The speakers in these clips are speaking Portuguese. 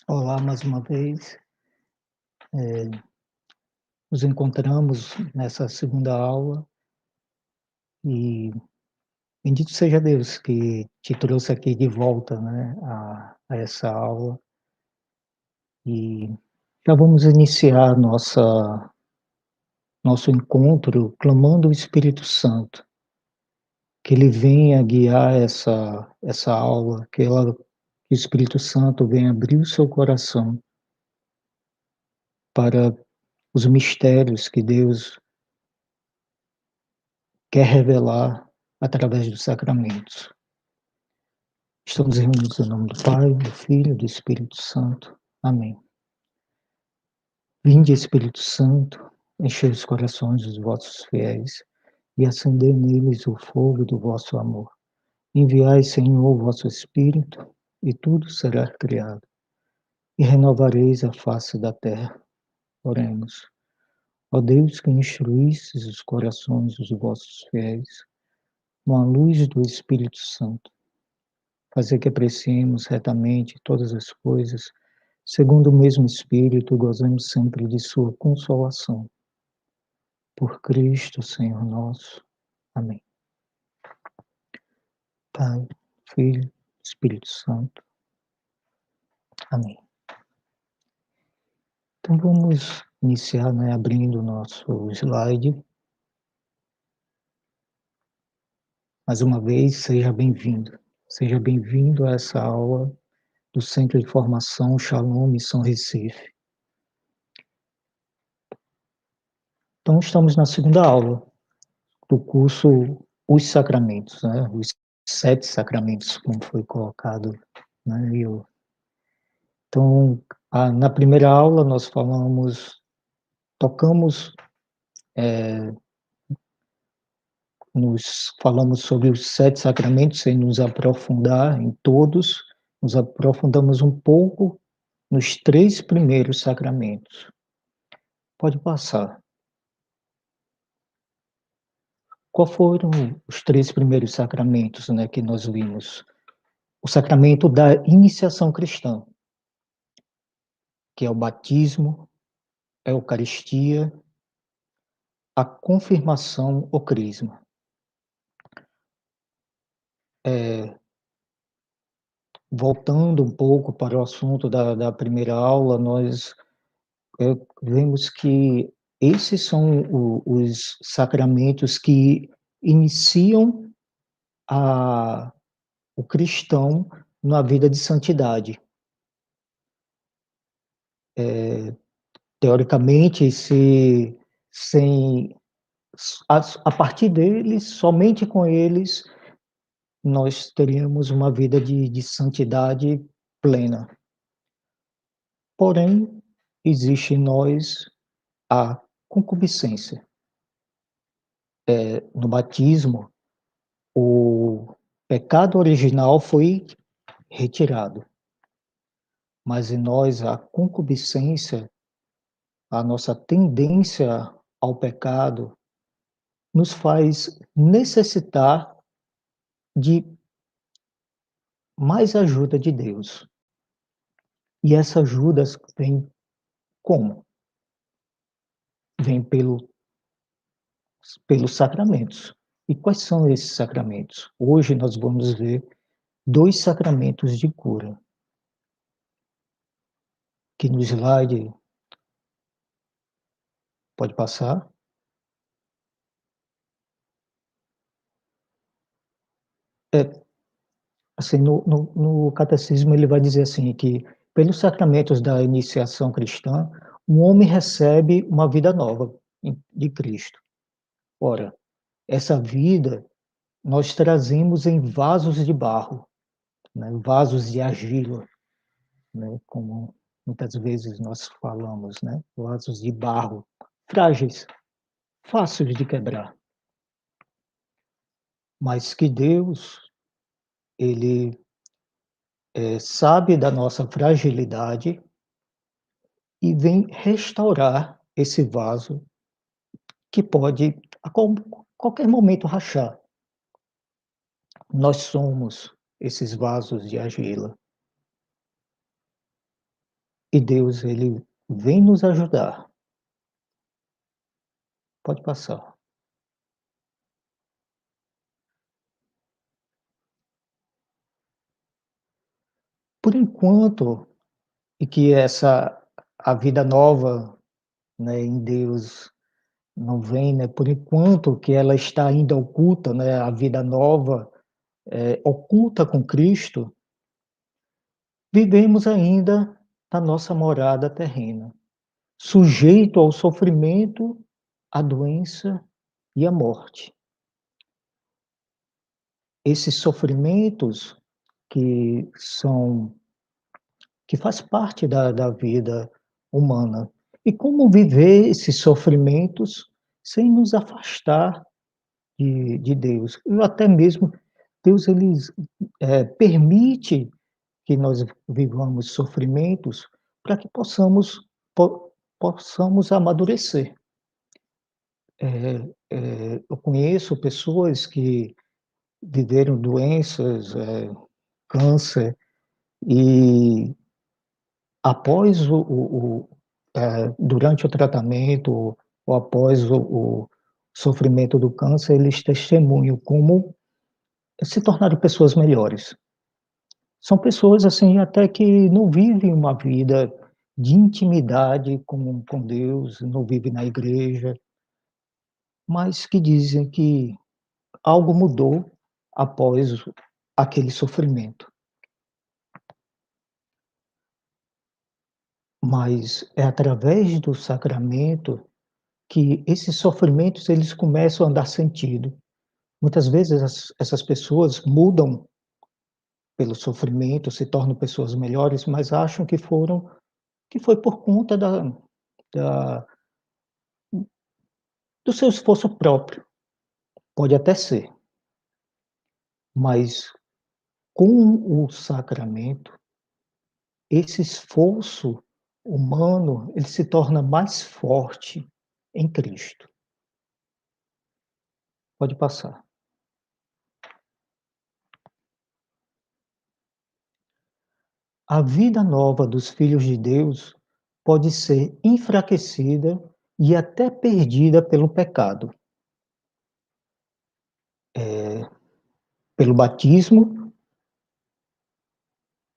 Olá, mais uma vez. Nos encontramos nessa segunda aula e bendito seja Deus que te trouxe aqui de volta, né, a essa aula. E já vamos iniciar nosso encontro clamando o Espírito Santo, que ele venha guiar essa aula, que o Espírito Santo venha abrir o seu coração para os mistérios que Deus quer revelar através dos sacramentos. Estamos reunidos em nome do Pai, do Filho e do Espírito Santo. Amém. Vinde, Espírito Santo, enchei os corações dos vossos fiéis e acendei neles o fogo do vosso amor. Enviai, Senhor, o vosso Espírito, e tudo será criado, e renovareis a face da terra. Oremos. Ó Deus, que instruístes os corações dos vossos fiéis com a luz do Espírito Santo, fazer que apreciemos retamente todas as coisas, segundo o mesmo Espírito, gozemos sempre de sua consolação. Por Cristo, Senhor nosso. Amém. Pai, Filho, Espírito Santo. Amém. Então vamos iniciar, né, abrindo o nosso slide. Mais uma vez, seja bem-vindo. Seja bem-vindo a essa aula do Centro de Formação Shalom Missão Recife. Então estamos na segunda aula do curso Os Sacramentos, né? Os 7 sacramentos, como foi colocado, né? Então, na primeira aula nós tocamos, falamos sobre os 7 sacramentos, sem nos aprofundar em todos, nos aprofundamos um pouco nos 3 primeiros sacramentos. Pode passar. Qual foram os 3 primeiros sacramentos, né, que nós vimos? O sacramento da iniciação cristã, que é o batismo, a Eucaristia, a confirmação ou crisma. Voltando um pouco para o assunto da primeira aula, nós vemos que esses são os sacramentos que iniciam o cristão na vida de santidade. Teoricamente, sem, a partir deles, somente com eles, nós teríamos uma vida de santidade plena. Porém, existe em nós a concupiscência. No batismo, o pecado original foi retirado, mas em nós a concupiscência, a nossa tendência ao pecado, nos faz necessitar de mais ajuda de Deus. E essa ajuda vem como? Vem pelos sacramentos. E quais são esses sacramentos? Hoje nós vamos ver 2 sacramentos de cura, que no slide pode passar. Assim, no catecismo ele vai dizer assim que pelos sacramentos da iniciação cristã, o homem recebe uma vida nova de Cristo. Ora, essa vida nós trazemos em vasos de barro, né, vasos de argila, né, como muitas vezes nós falamos, né, vasos de barro, frágeis, fáceis de quebrar, mas que Deus, ele sabe da nossa fragilidade e vem restaurar esse vaso que pode a qualquer momento rachar. Nós somos esses vasos de argila. e Deus ele vem nos ajudar. Pode passar. Por enquanto, e que essa a vida nova, né, em Deus não vem, né, por enquanto que ela está ainda oculta, né, a vida nova, oculta com Cristo, vivemos ainda na nossa morada terrena, sujeito ao sofrimento, à doença e à morte. Esses sofrimentos que são que faz parte da vida humana. E como viver esses sofrimentos sem nos afastar de Deus? Ou até mesmo Deus ele, permite que nós vivamos sofrimentos para que possamos amadurecer. Eu conheço pessoas que viveram doenças, câncer, e após durante o tratamento ou após o sofrimento do câncer, eles testemunham como se tornaram pessoas melhores. São pessoas, assim, até que não vivem uma vida de intimidade com Deus, não vivem na igreja, mas que dizem que algo mudou após aquele sofrimento. Mas é através do sacramento que esses sofrimentos eles começam a dar sentido. Muitas vezes essas pessoas mudam pelo sofrimento, se tornam pessoas melhores, mas acham que foi por conta da do seu esforço próprio. Pode até ser, mas com o sacramento, esse esforço humano, ele se torna mais forte em Cristo. Pode passar. A vida nova dos filhos de Deus pode ser enfraquecida e até perdida pelo pecado. Pelo batismo,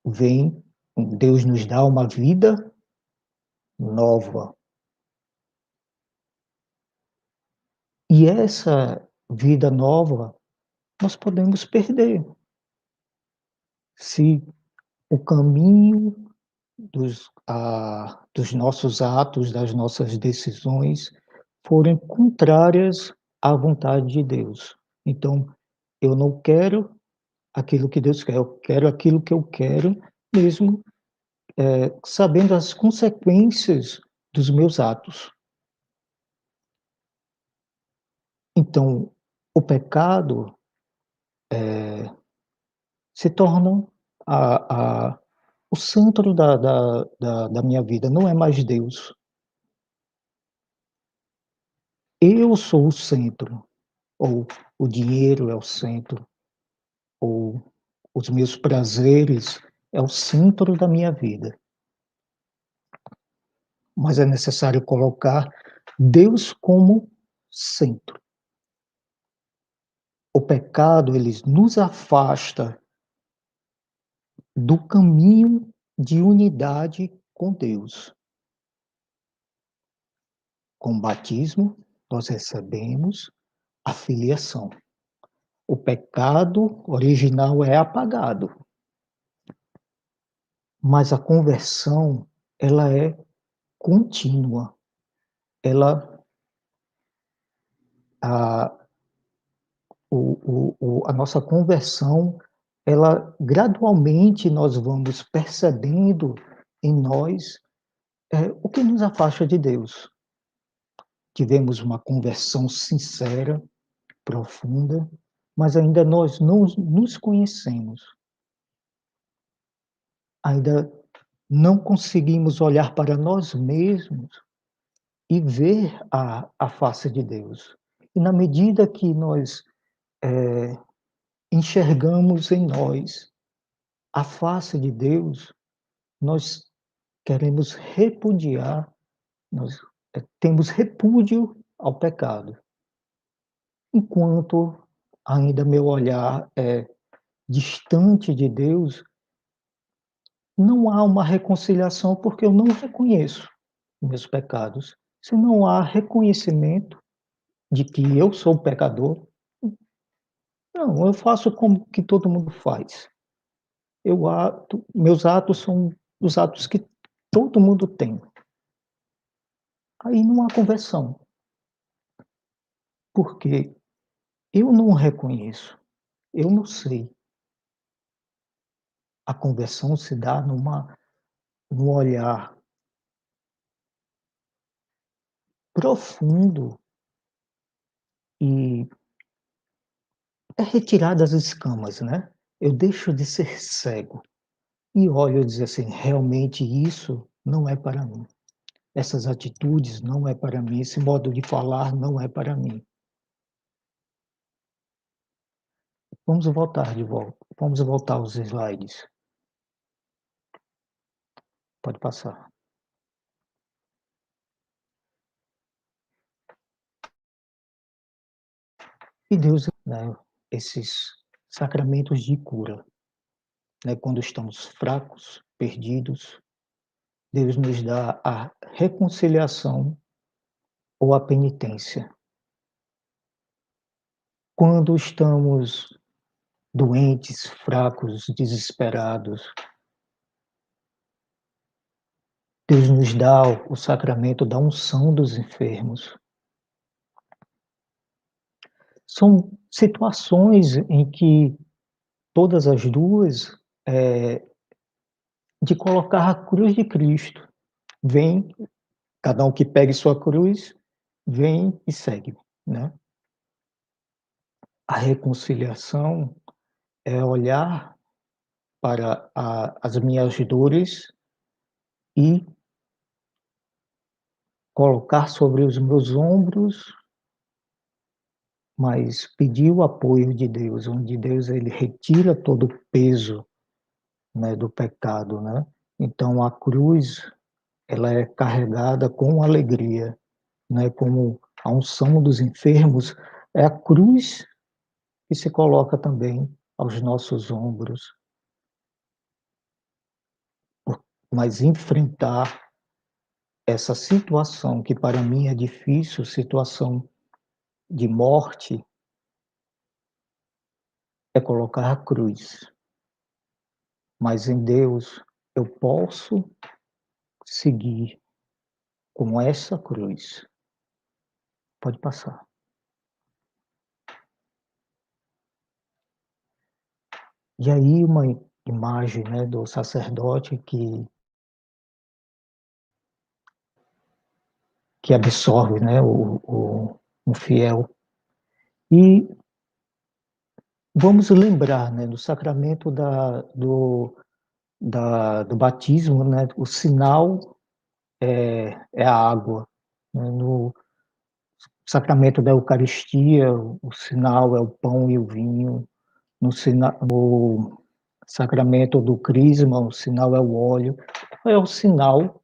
vem Deus nos dá uma vida nova. E essa vida nova nós podemos perder se o caminho dos nossos atos, das nossas decisões forem contrárias à vontade de Deus. Então, eu não quero aquilo que Deus quer, eu quero aquilo que eu quero, mesmo, sabendo as consequências dos meus atos. Então, o pecado se torna a o centro da minha vida, não é mais Deus. Eu sou o centro, ou o dinheiro é o centro, ou os meus prazeres é o centro da minha vida. Mas é necessário colocar Deus como centro. O pecado, ele nos afasta do caminho de unidade com Deus. Com o batismo, nós recebemos a filiação. O pecado original é apagado, mas a conversão, ela é contínua. Ela a a nossa conversão, ela gradualmente nós vamos percebendo em nós, o que nos afasta de Deus. Tivemos uma conversão sincera, profunda, mas ainda nós não nos conhecemos. Ainda não conseguimos olhar para nós mesmos e ver a face de Deus. E na medida que nós, enxergamos em nós a face de Deus, nós queremos repudiar, nós temos repúdio ao pecado, enquanto ainda meu olhar é distante de Deus, não há uma reconciliação, porque eu não reconheço meus pecados. Se não há reconhecimento de que eu sou pecador, não, eu faço como que todo mundo faz. Meus atos são os atos que todo mundo tem. Aí não há conversão, porque eu não reconheço, eu não sei. A conversão se dá num olhar profundo e é retirar das escamas, né. Eu deixo de ser cego e olho e dizer assim: "Realmente isso não é para mim. Essas atitudes não é para mim, esse modo de falar não é para mim". Vamos voltar aos slides. Pode passar. E Deus, né, esses sacramentos de cura, né, quando estamos fracos, perdidos, Deus nos dá a reconciliação ou a penitência. Quando estamos doentes, fracos, desesperados, Deus nos dá o sacramento da unção dos enfermos. São situações em que todas as duas, de colocar a cruz de Cristo. Vem, cada um que pegue sua cruz, vem e segue, né. A reconciliação é olhar para as minhas dores e colocar sobre os meus ombros, mas pedir o apoio de Deus, onde Deus ele retira todo o peso, né, do pecado, né. Então a cruz, ela é carregada com alegria, né, como a unção dos enfermos é a cruz que se coloca também aos nossos ombros, mas enfrentar essa situação que para mim é difícil, situação de morte, é colocar a cruz, mas em Deus eu posso seguir com essa cruz. Pode passar. E aí uma imagem, né, do sacerdote que absorve, né, o fiel. E vamos lembrar, né, do sacramento do batismo, né, o sinal é a água, né, no sacramento da Eucaristia, o sinal é o pão e o vinho, no sacramento do crisma, o sinal é o óleo, é o sinal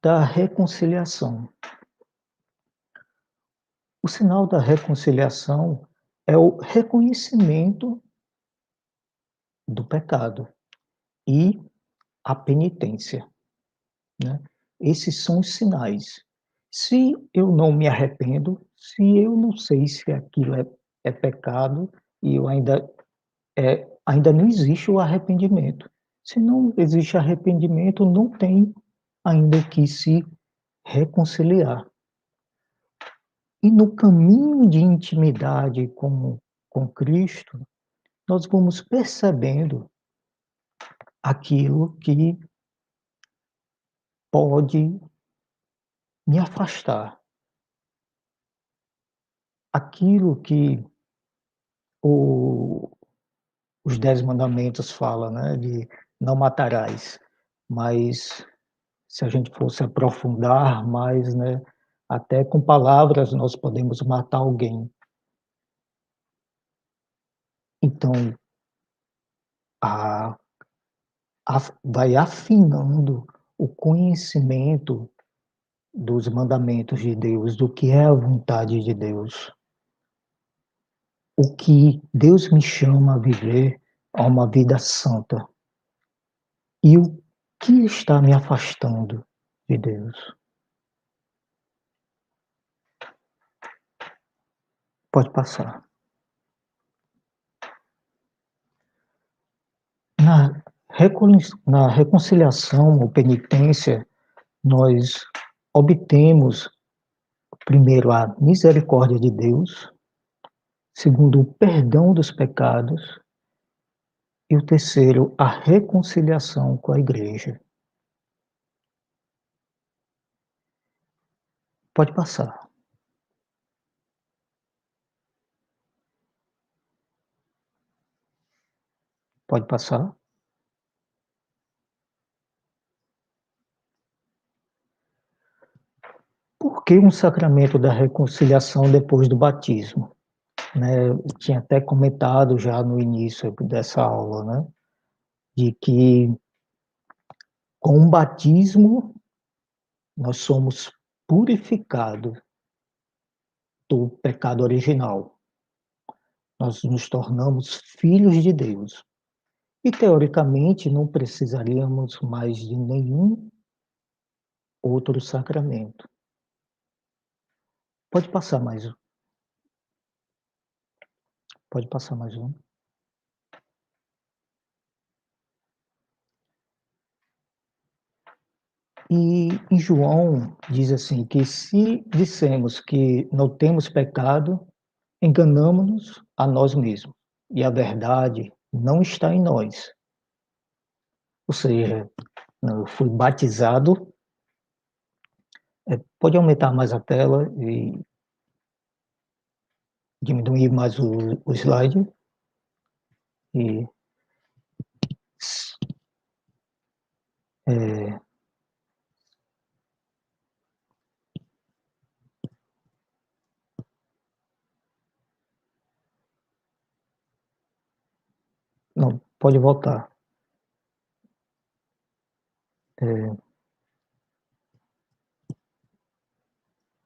da reconciliação. O sinal da reconciliação é o reconhecimento do pecado e a penitência, né. Esses são os sinais. Se eu não me arrependo, se eu não sei se aquilo é pecado e eu ainda não existe o arrependimento. Se não existe arrependimento, não tem ainda que se reconciliar. E no caminho de intimidade com Cristo, nós vamos percebendo aquilo que pode me afastar, aquilo que o os 10 mandamentos falam, né, de não matarás, mas se a gente fosse aprofundar mais, né, até com palavras nós podemos matar alguém. Então, a vai afinando o conhecimento dos mandamentos de Deus, do que é a vontade de Deus, o que Deus me chama a viver a uma vida santa e o que está me afastando de Deus. Pode passar. Na reconciliação ou penitência, nós obtemos, primeiro, a misericórdia de Deus, segundo, o perdão dos pecados, e o terceiro, a reconciliação com a igreja. Pode passar. Pode passar. Por que um sacramento da reconciliação depois do batismo? Eu tinha até comentado já no início dessa aula, de que com o batismo nós somos purificados do pecado original. Nós nos tornamos filhos de Deus. E, teoricamente, não precisaríamos mais de nenhum outro sacramento. Pode passar mais um. Pode passar mais um. E em João diz assim, que se dissemos que não temos pecado, enganamos-nos a nós mesmos. E a verdade não está em nós. Ou seja, eu fui batizado. Pode aumentar mais a tela e diminuir mais o slide. E, é, não, pode voltar.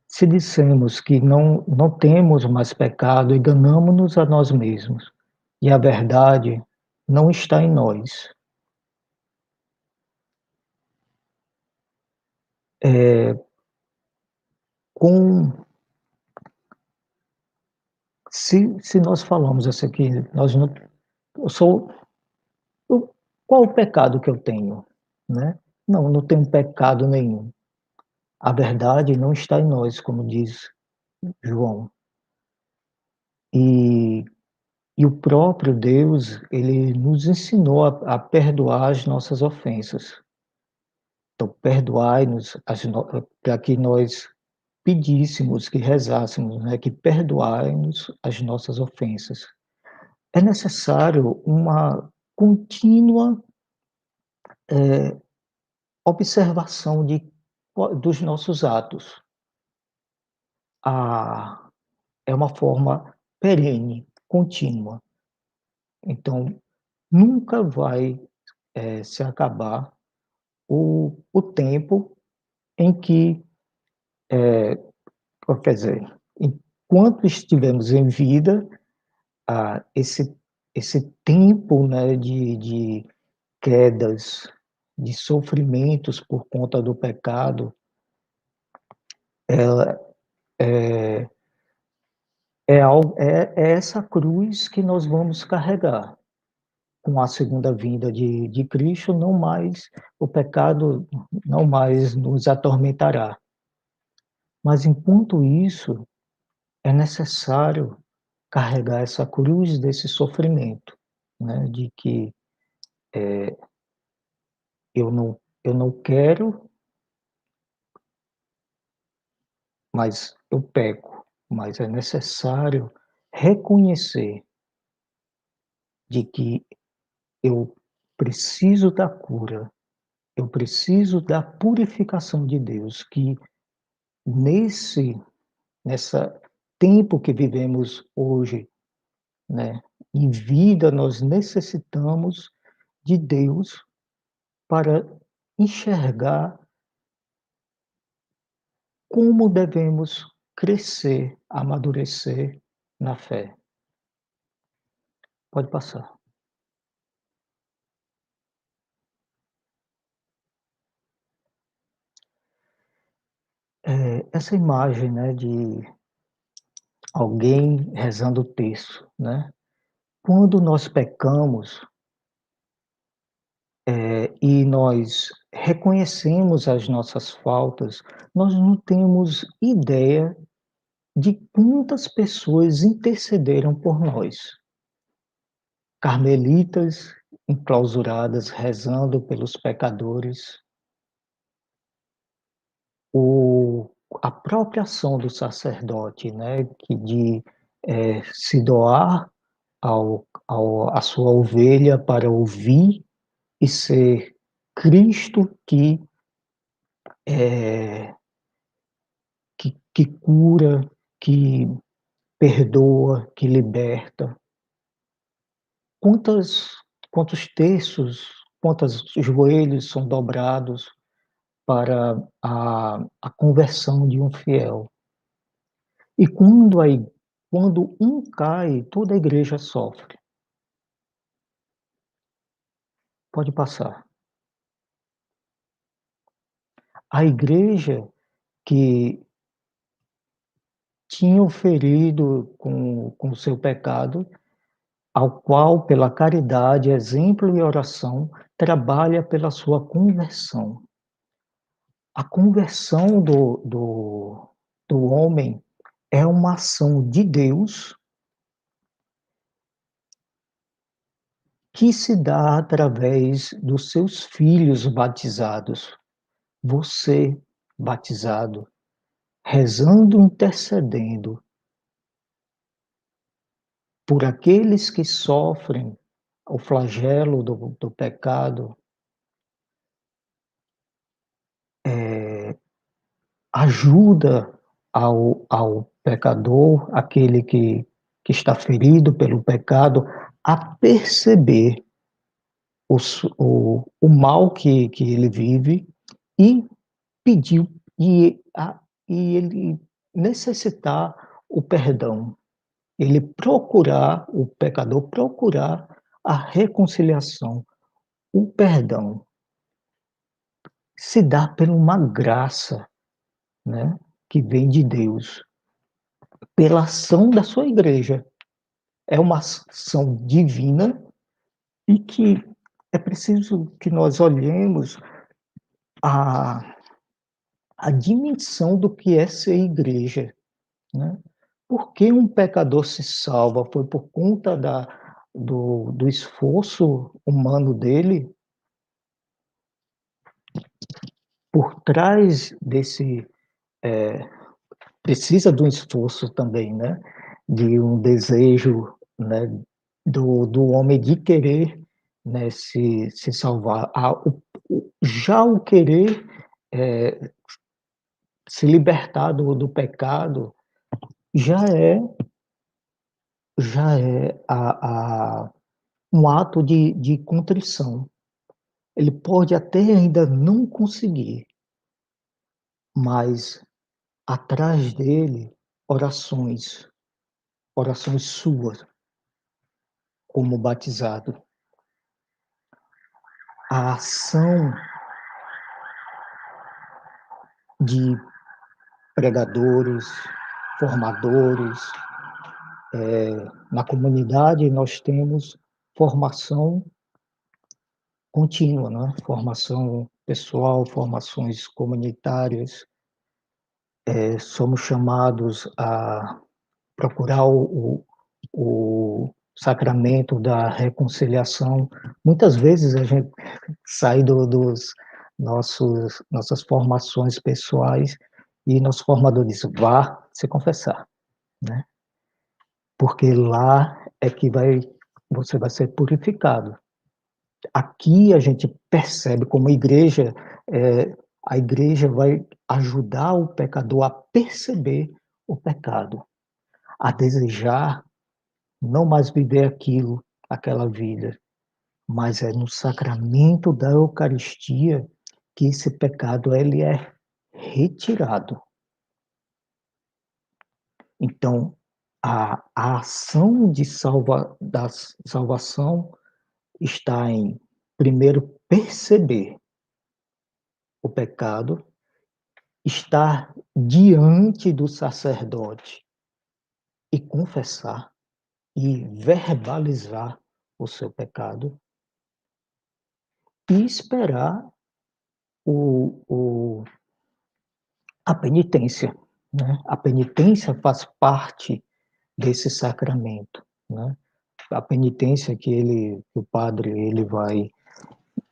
Se dissemos que não temos mais pecado, enganamos-nos a nós mesmos, e a verdade não está em nós. Se nós falamos isso aqui, nós não, eu sou, qual o pecado que eu tenho? Não tenho pecado nenhum. A verdade não está em nós, como diz João. E o próprio Deus, ele nos ensinou a perdoar as nossas ofensas. Então, perdoai-nos para que nós pedíssemos, que rezássemos, que perdoai-nos as nossas ofensas. É necessário uma contínua observação dos nossos atos. É uma forma perene, contínua. Então, nunca vai se acabar o tempo em que, quer dizer, enquanto estivermos em vida, esse tempo, de quedas, de sofrimentos por conta do pecado, ela é essa cruz que nós vamos carregar. Com a segunda vinda de Cristo, não mais o pecado não mais nos atormentará. Mas enquanto isso, é necessário carregar essa cruz desse sofrimento, de que eu não quero, mas eu peco. Mas é necessário reconhecer de que eu preciso da cura, eu preciso da purificação de Deus, que nessa tempo que vivemos hoje, em vida, nós necessitamos de Deus para enxergar como devemos crescer, amadurecer na fé. Pode passar. Essa imagem, né, de alguém rezando o terço, né. Quando nós pecamos, e nós reconhecemos as nossas faltas, nós não temos ideia de quantas pessoas intercederam por nós. Carmelitas enclausuradas rezando pelos pecadores, o a própria ação do sacerdote, né, que de, se doar à sua ovelha para ouvir e ser Cristo eh, que cura, que perdoa, que liberta. Quantas quantos terços, quantos joelhos são dobrados para a conversão de um fiel. E quando um cai, toda a igreja sofre. Pode passar. A igreja que tinha o ferido com o seu pecado, ao qual, pela caridade, exemplo e oração, trabalha pela sua conversão. A conversão do homem é uma ação de Deus que se dá através dos seus filhos batizados. Você, batizado, rezando, intercedendo por aqueles que sofrem o flagelo do pecado, ajuda ao pecador, aquele que está ferido pelo pecado, a perceber o mal que ele vive e pedir e ele necessitar o perdão. Ele procurar, o pecador procurar a reconciliação, o perdão. Se dá por uma graça, né, que vem de Deus, pela ação da sua igreja. É uma ação divina e que é preciso que nós olhemos a a dimensão do que é ser igreja, né. Por que um pecador se salva? Foi por conta do esforço humano dele? Por trás desse, precisa de um esforço também, né, de um desejo, né, do homem de querer, né, se salvar. Já o querer, eh, se libertar do pecado já é já é um ato de contrição. Ele pode até ainda não conseguir, mas atrás dele, orações, orações suas, como batizado. A ação de pregadores, formadores, na comunidade nós temos formação contínua, né, formação pessoal, formações comunitárias, somos chamados a procurar o sacramento da reconciliação. Muitas vezes a gente sai dos nossas formações pessoais e nosso formador diz: "Vá se confessar", né, porque lá é que você vai ser purificado. Aqui a gente percebe como igreja, a igreja vai ajudar o pecador a perceber o pecado, a desejar não mais viver aquela vida, mas é no sacramento da Eucaristia que esse pecado ele é retirado. Então, a ação da salvação está em, primeiro, perceber o pecado, estar diante do sacerdote e confessar e verbalizar o seu pecado e esperar o, a penitência. Né? A penitência faz parte desse sacramento. Né? A penitência que o padre ele vai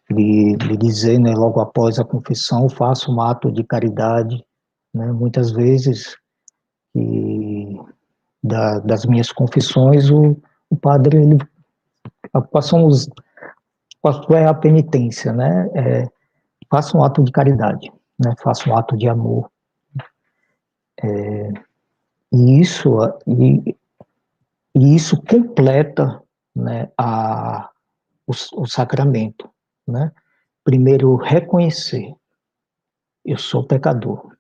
lhe dizer, né, logo após a confissão, faça um ato de caridade. Né? Muitas vezes, e das minhas confissões, o padre, ele, quais são os, qual é a penitência, né? Faça um ato de caridade, né? Faça um ato de amor. E isso, e, e isso completa, né, o sacramento, né? Primeiro, reconhecer, eu sou pecador.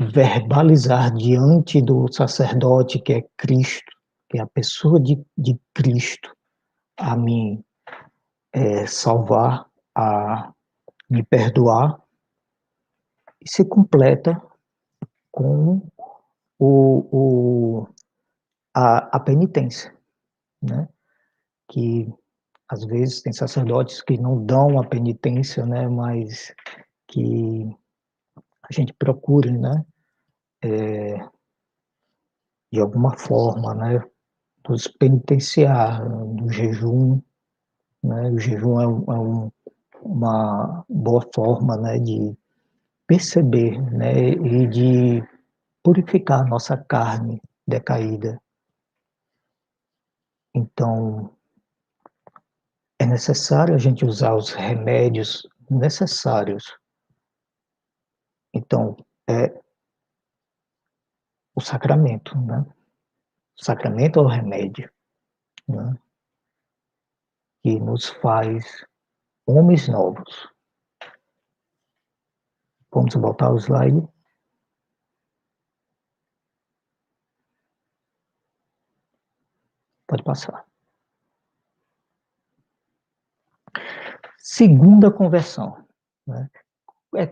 Verbalizar diante do sacerdote, que é Cristo, que é a pessoa de Cristo, a me salvar, a me perdoar, e se completa com o, a penitência, né? Que às vezes tem sacerdotes que não dão a penitência, né? Mas que a gente procure, né? De alguma forma, né? Nos penitenciar no jejum, né? O jejum uma boa forma, né? De perceber, né? E de purificar a nossa carne decaída. Então, é necessário a gente usar os remédios necessários. Então, é o sacramento, né? O sacramento é o remédio, né? Que nos faz homens novos. Vamos voltar ao slide. Pode passar. Segunda conversão, né?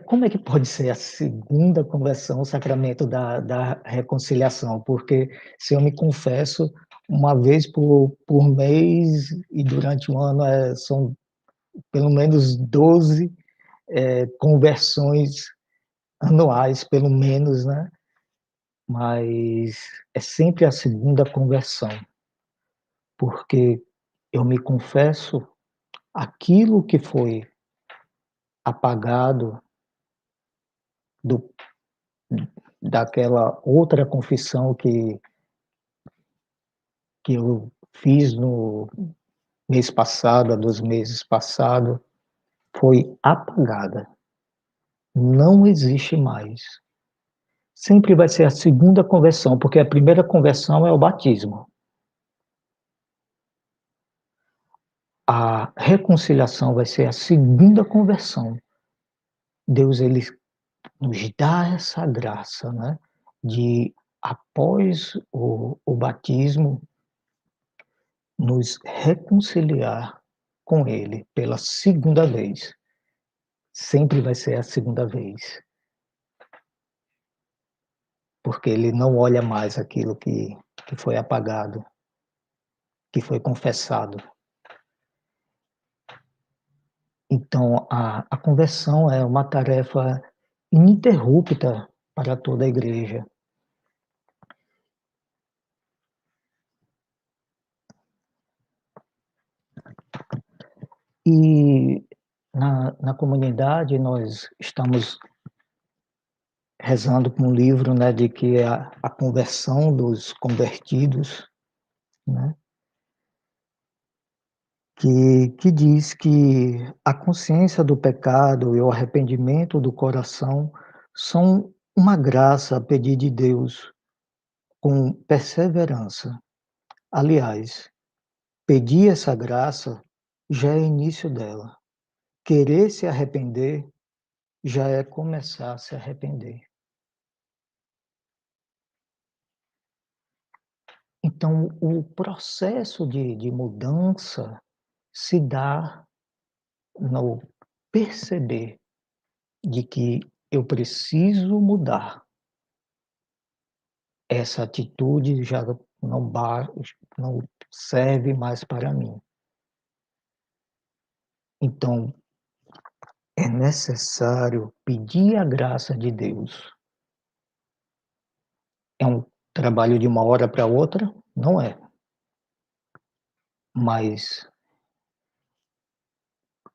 Como é que pode ser a segunda conversão, o sacramento da reconciliação? Porque se eu me confesso uma vez por mês e durante um ano são pelo menos 12 conversões anuais, pelo menos, né? Mas é sempre a segunda conversão, porque eu me confesso aquilo que foi apagado do, daquela outra confissão que eu fiz no mês passado, há 2 meses passado, foi apagada. Não existe mais. Sempre vai ser a segunda conversão, porque a primeira conversão é o batismo. A reconciliação vai ser a segunda conversão. Deus, ele nos dá essa graça, né? De, após o batismo, nos reconciliar com Ele pela segunda vez. Sempre vai ser a segunda vez. Porque Ele não olha mais aquilo que foi apagado, que foi confessado. Então, a conversão é uma tarefa ininterrupta para toda a igreja. E na comunidade nós estamos rezando com um livro, né, de que é a conversão dos convertidos, né, que diz que a consciência do pecado e o arrependimento do coração são uma graça a pedir de Deus com perseverança. Aliás, pedir essa graça já é início dela. Querer se arrepender já é começar a se arrepender. Então, o processo de mudança se dá no perceber de que eu preciso mudar. Essa atitude já não serve mais para mim. Então, é necessário pedir a graça de Deus. É um trabalho de uma hora para outra? Não é. Mas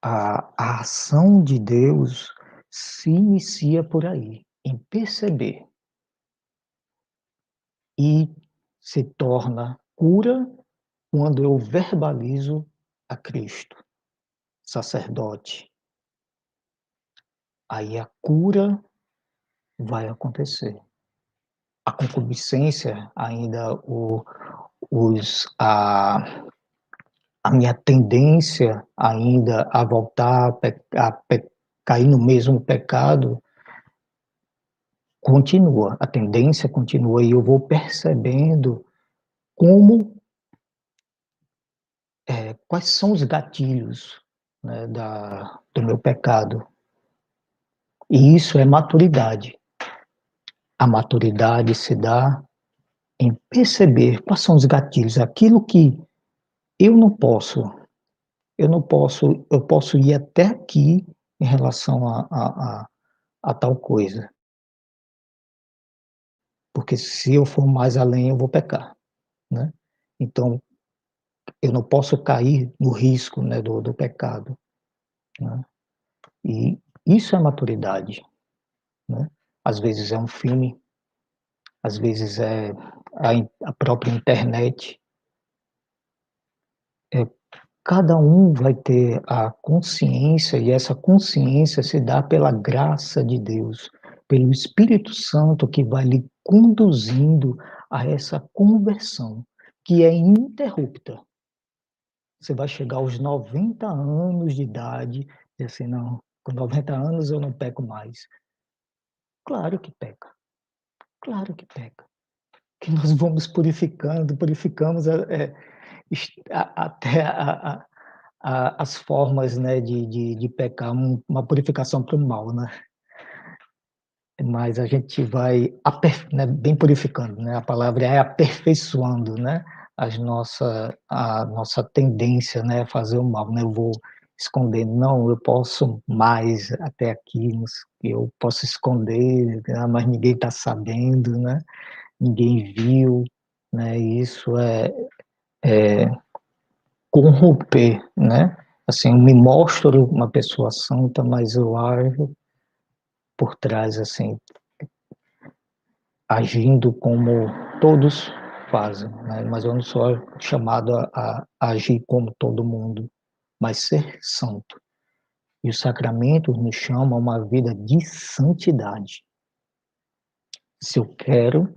a ação de Deus se inicia por aí, em perceber, e se torna cura quando eu verbalizo a Cristo, sacerdote. Aí a cura vai acontecer. A concupiscência, ainda a minha tendência ainda a voltar cair no mesmo pecado, continua, a tendência continua, e eu vou percebendo como, quais são os gatilhos, né, do meu pecado. E isso é maturidade. A maturidade se dá em perceber quais são os gatilhos, aquilo que eu não posso, eu posso ir até aqui em relação a tal coisa, porque se eu for mais além eu vou pecar, né. Então, eu não posso cair no risco, né, do pecado, né. E isso é maturidade, né. Às vezes é um filme, às vezes é a própria internet, é cada um vai ter a consciência, e essa consciência se dá pela graça de Deus, pelo Espírito Santo que vai lhe conduzindo a essa conversão, que é ininterrupta. Você vai chegar aos 90 anos de idade e assim: "Não, com 90 anos eu não peco mais". Claro que peca, claro que peca. Que nós vamos purificando, purificamos, até as formas, né, de pecar, uma purificação para o mal, né. Mas a gente vai né, bem purificando, né, a palavra é aperfeiçoando, né, a nossa tendência, né, a fazer o mal, né, eu vou escondendo, não, eu posso mais até aqui, eu posso esconder, mas ninguém está sabendo, né, ninguém viu, né, e isso é corromper, né, assim, eu me mostro uma pessoa santa, mas eu ajo por trás, assim, agindo como todos fazem, né, mas eu não sou chamado a agir como todo mundo, mas ser santo. E os sacramentos nos chamam a uma vida de santidade. Se eu quero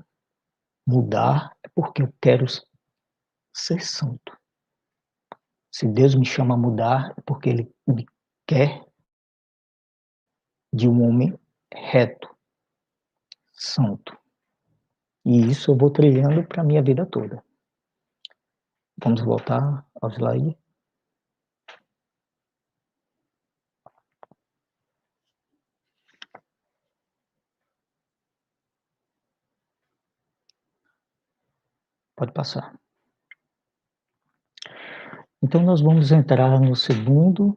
mudar, é porque eu quero ser santo. Se Deus me chama a mudar, é porque Ele me quer de um homem reto, santo. E isso eu vou trilhando para a minha vida toda. Vamos voltar ao slide? Pode passar. Então nós vamos entrar no segundo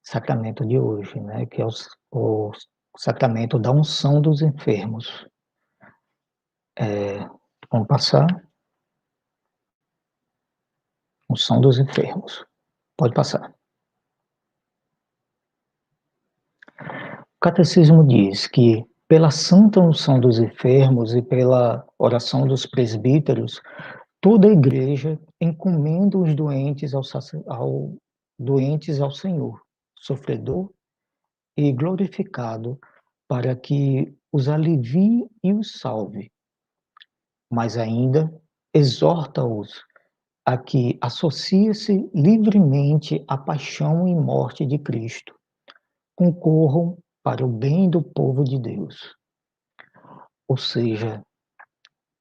sacramento de hoje, né, que é o sacramento da unção dos enfermos. Vamos passar? Unção dos enfermos. Pode passar. O catecismo diz que pela santa unção dos enfermos e pela oração dos presbíteros, toda a igreja encomenda os doentes doentes ao Senhor, sofredor e glorificado, para que os alivie e os salve. Mas ainda exorta-os a que associe-se livremente à paixão e morte de Cristo, concorram para o bem do povo de Deus. Ou seja,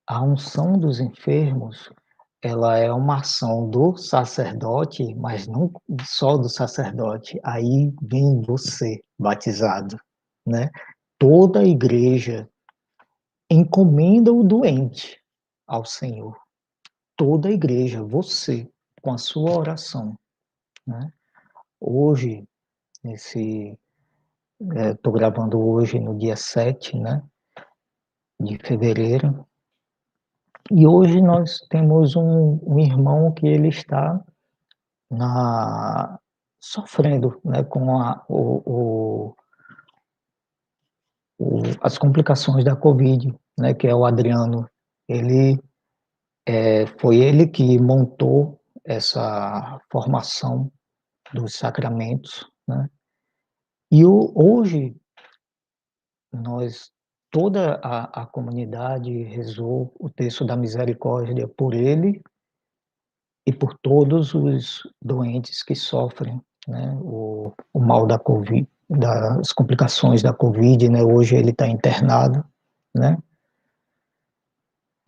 a unção dos enfermos, ela é uma ação do sacerdote, mas não só do sacerdote. Aí vem você, batizado, né? Toda a igreja encomenda o doente ao Senhor. Toda a igreja, você, com a sua oração, né? Hoje, estou gravando hoje no dia 7, né, de fevereiro, e hoje nós temos um irmão que ele está na, sofrendo, né, com as complicações da Covid, né, que é o Adriano. Ele foi ele que montou essa formação dos sacramentos, né? E hoje nós, toda a comunidade rezou o terço da misericórdia por ele e por todos os doentes que sofrem, né, o mal da Covid, das complicações da Covid, né? Hoje ele está internado, né?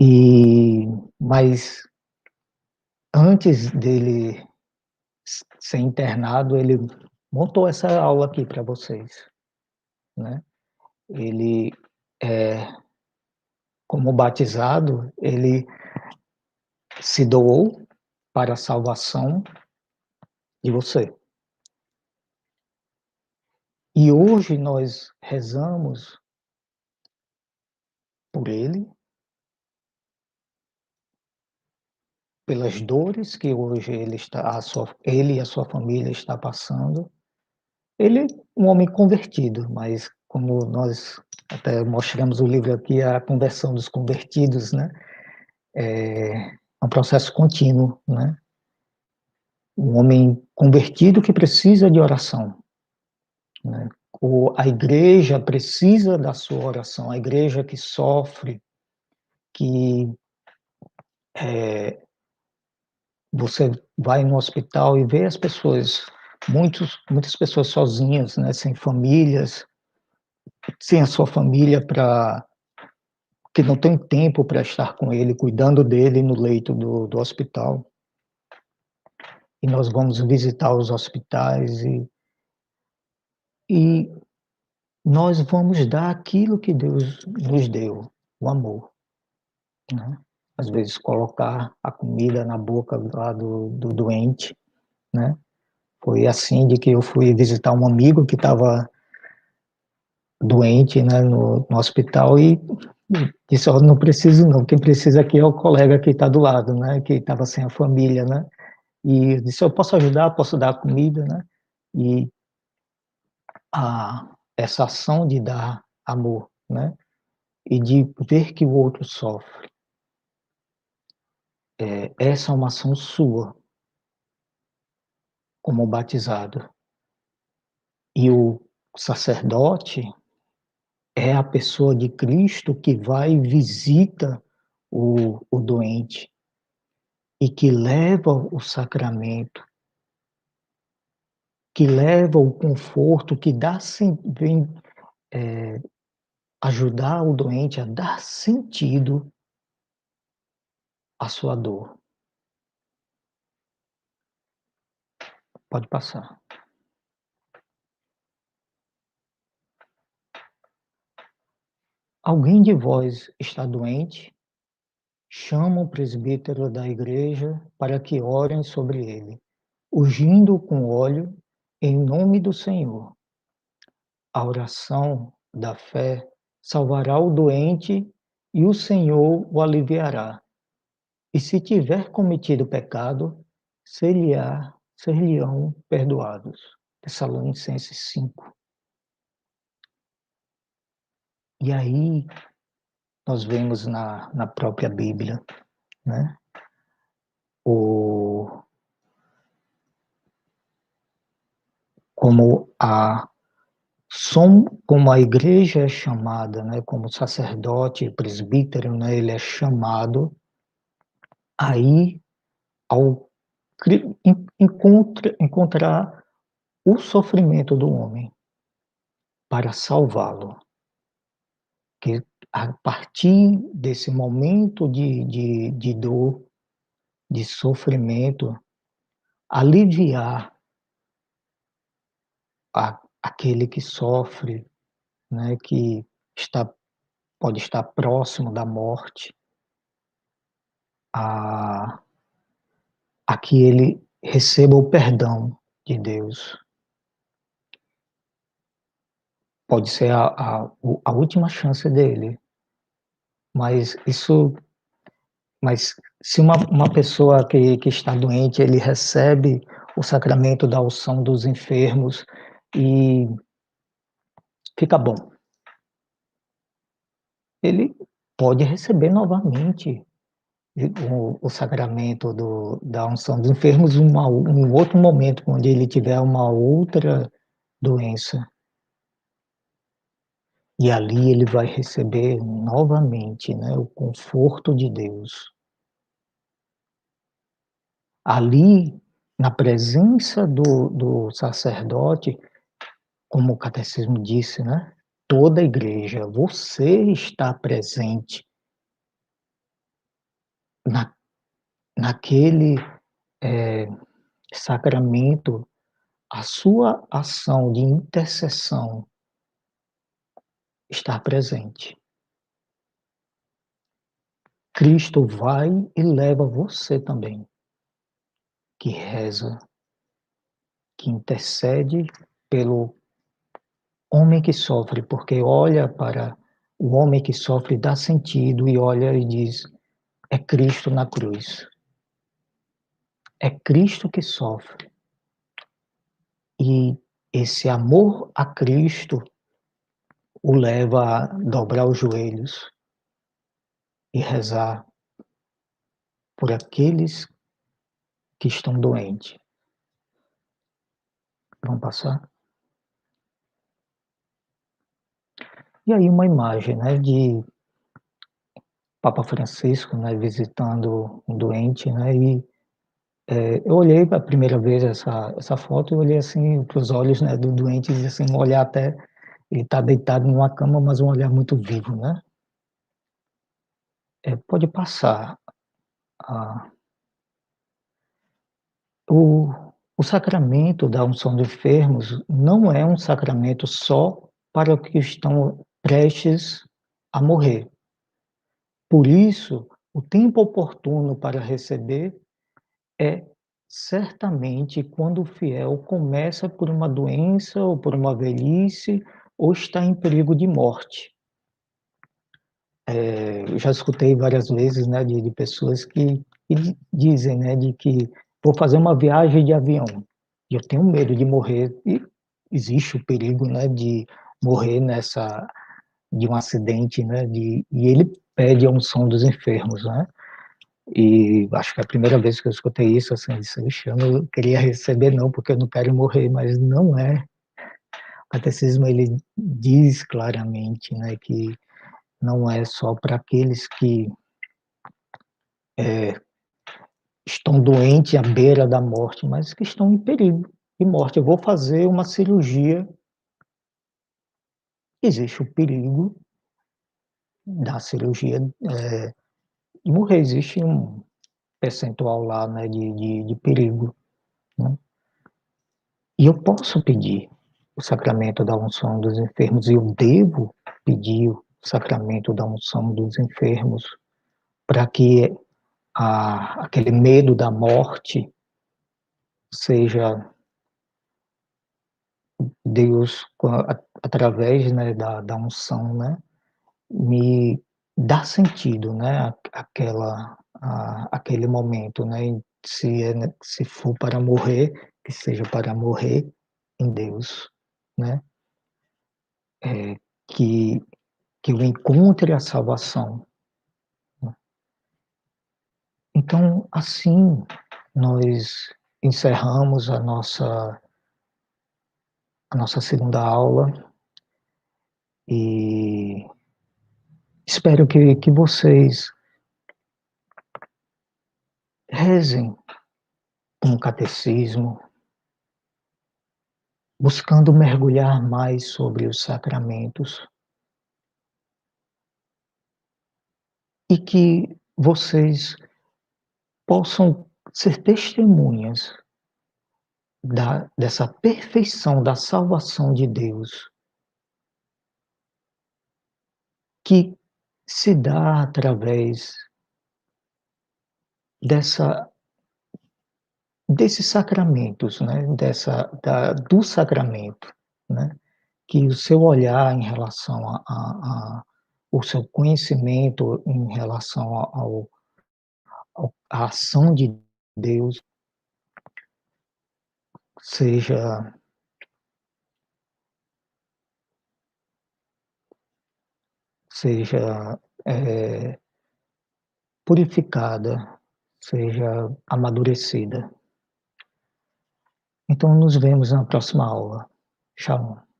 E mas antes dele ser internado, ele montou essa aula aqui para vocês, né? Ele, é, como batizado, ele se doou para a salvação de você. E hoje nós rezamos por ele, pelas dores que hoje ele e a sua família está passando. Ele é um homem convertido, mas como nós até mostramos o livro aqui, a conversão dos convertidos, né? É um processo contínuo, né? Um homem convertido que precisa de oração, né? A igreja precisa da sua oração, a igreja que sofre, que você vai no hospital e vê as pessoas, muitas pessoas sozinhas, né, sem famílias, sem a sua família para que não tem tempo para estar com ele, cuidando dele no leito do hospital. E nós vamos visitar os hospitais e nós vamos dar aquilo que Deus nos deu, o amor, né? Às vezes colocar a comida na boca lá do doente, né? Foi assim de que eu fui visitar um amigo que estava doente, né, no hospital e disse, oh, não preciso não, quem precisa aqui é o colega que está do lado, né, que estava sem a família, né, e eu disse, eu posso ajudar, posso dar comida, né, e essa ação de dar amor, né, e de ver que o outro sofre, essa é uma ação sua, como batizado. E o sacerdote é a pessoa de Cristo que vai e visita o doente e que leva o sacramento, que leva o conforto, que vem ajudar o doente a dar sentido à sua dor. Pode passar. Alguém de vós está doente? Chama o presbítero da igreja para que orem sobre ele, ungindo com óleo em nome do Senhor. A oração da fé salvará o doente e o Senhor o aliviará. E se tiver cometido pecado, ser-lhe-ão perdoados. Tessalonicenses 5. E aí nós vemos na própria Bíblia, né? O, como a como a igreja é chamada, né? Como sacerdote, presbítero, né? Ele é chamado aí ao encontrar o sofrimento do homem, para salvá-lo. Que a partir desse momento de dor, de sofrimento, aliviar aquele que sofre, né, que está, pode estar próximo da morte, a, a que ele receba o perdão de Deus. Pode ser a última chance dele, mas isso, mas se uma pessoa que está doente, ele recebe o sacramento da unção dos enfermos e fica bom. Ele pode receber novamente o sacramento da unção dos enfermos em um outro momento, quando ele tiver uma outra doença. E ali ele vai receber novamente, né, o conforto de Deus. Ali, na presença do sacerdote, como o catecismo disse, né, toda a igreja, você está presente na, naquele sacramento, a sua ação de intercessão está presente. Cristo vai e leva você também, que reza, que intercede pelo homem que sofre, porque olha para o homem que sofre, dá sentido e olha e diz: é Cristo na cruz. É Cristo que sofre. E esse amor a Cristo o leva a dobrar os joelhos e rezar por aqueles que estão doentes. Vamos passar? E aí uma imagem, né, de Papa Francisco, né, visitando um doente, né, e eu olhei a primeira vez essa foto, eu olhei assim para os olhos, né, do doente, e assim, um olhar até, ele está deitado numa cama, mas um olhar muito vivo, né? Pode passar. Ah, o sacramento da unção de enfermos não é um sacramento só para os que estão prestes a morrer. Por isso, o tempo oportuno para receber é certamente quando o fiel começa por uma doença ou por uma velhice ou está em perigo de morte. Eu já escutei várias vezes, né, de pessoas que dizem, né, de que vou fazer uma viagem de avião e eu tenho medo de morrer, e existe o perigo, né, de morrer de um acidente, né, e ele pede a unção dos enfermos, né? E acho que é a primeira vez que eu escutei isso, assim, disse, eu não queria receber não, porque eu não quero morrer, mas não é. O catecismo, ele diz claramente, né, que não é só para aqueles que estão doentes à beira da morte, mas que estão em perigo de morte. Eu vou fazer uma cirurgia, existe o perigo da cirurgia de morrer, existe um percentual lá, né, de perigo, né? E eu posso pedir o sacramento da unção dos enfermos, e eu devo pedir o sacramento da unção dos enfermos para que aquele medo da morte seja Deus, através, né, da unção, né, me dá sentido, né, aquele momento, né, se for para morrer, que seja para morrer em Deus, né, é, que, que eu encontre a salvação. Então, assim, nós encerramos a nossa segunda aula e espero que vocês rezem com o catecismo, buscando mergulhar mais sobre os sacramentos e que vocês possam ser testemunhas dessa perfeição da salvação de Deus, que se dá através dessa desses sacramentos, né, do sacramento, né, que o seu olhar em relação a o seu conhecimento em relação à ação de Deus seja seja, purificada, seja amadurecida. Então nos vemos na próxima aula. Tchau.